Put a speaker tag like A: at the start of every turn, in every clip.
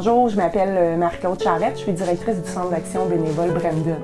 A: Bonjour, je m'appelle Marie-Claude Charette, je suis directrice du Centre d'action bénévole Brandon.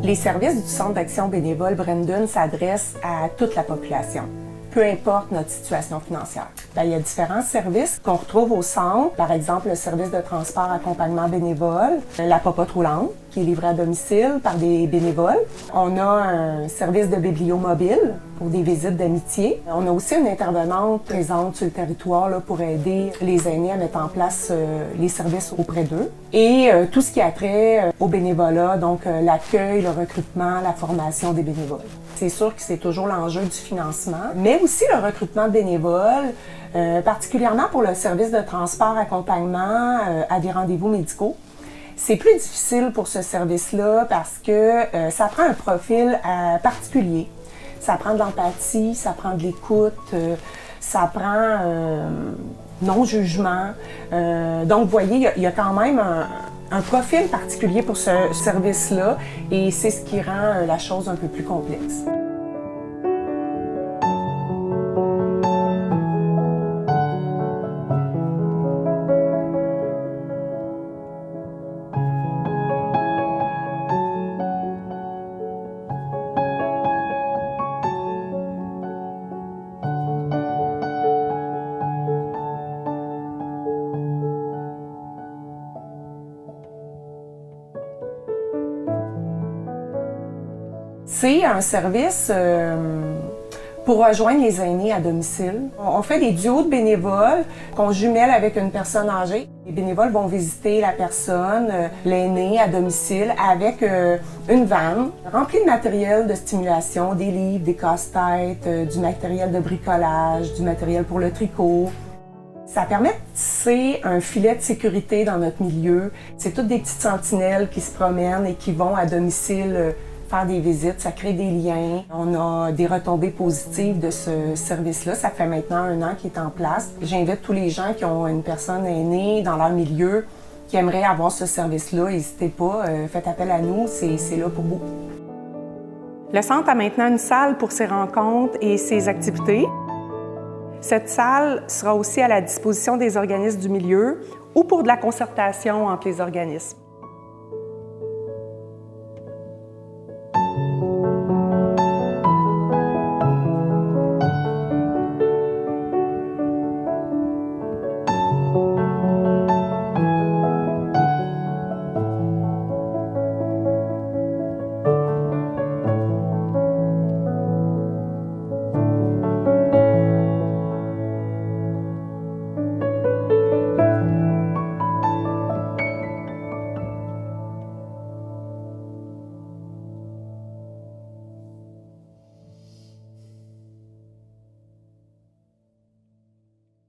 A: Les services du Centre d'action bénévole Brandon s'adressent à toute la population, peu importe notre situation financière. Il y a différents services qu'on retrouve au centre, par exemple le service de transport accompagnement bénévole, la popote roulante qui est livrée à domicile par des bénévoles. On a un service de bibliomobile pour des visites d'amitié. On a aussi une intervenante présente sur le territoire là, pour aider les aînés à mettre en place les services auprès d'eux. Et tout ce qui a trait au bénévolat, donc l'accueil, le recrutement, la formation des bénévoles. C'est sûr que c'est toujours l'enjeu du financement, mais aussi le recrutement de bénévoles, particulièrement pour le service de transport accompagnement à des rendez-vous médicaux. C'est plus difficile pour ce service-là parce que ça prend un profil particulier. Ça prend de l'empathie, ça prend de l'écoute, ça prend non-jugement. Donc, vous voyez, il y a quand même un profil particulier pour ce service-là et c'est ce qui rend la chose un peu plus complexe. C'est un service pour rejoindre les aînés à domicile. On fait des duos de bénévoles qu'on jumelle avec une personne âgée. Les bénévoles vont visiter la personne, l'aîné à domicile, avec une vanne remplie de matériel de stimulation, des livres, des casse-têtes, du matériel de bricolage, du matériel pour le tricot. Ça permet de tisser un filet de sécurité dans notre milieu. C'est toutes des petites sentinelles qui se promènent et qui vont à domicile faire des visites, ça crée des liens. On a des retombées positives de ce service-là. Ça fait maintenant 1 an qu'il est en place. J'invite tous les gens qui ont une personne aînée dans leur milieu qui aimeraient avoir ce service-là. N'hésitez pas, faites appel à nous, c'est là pour vous. Le centre a maintenant une salle pour ses rencontres et ses activités. Cette salle sera aussi à la disposition des organismes du milieu ou pour de la concertation entre les organismes.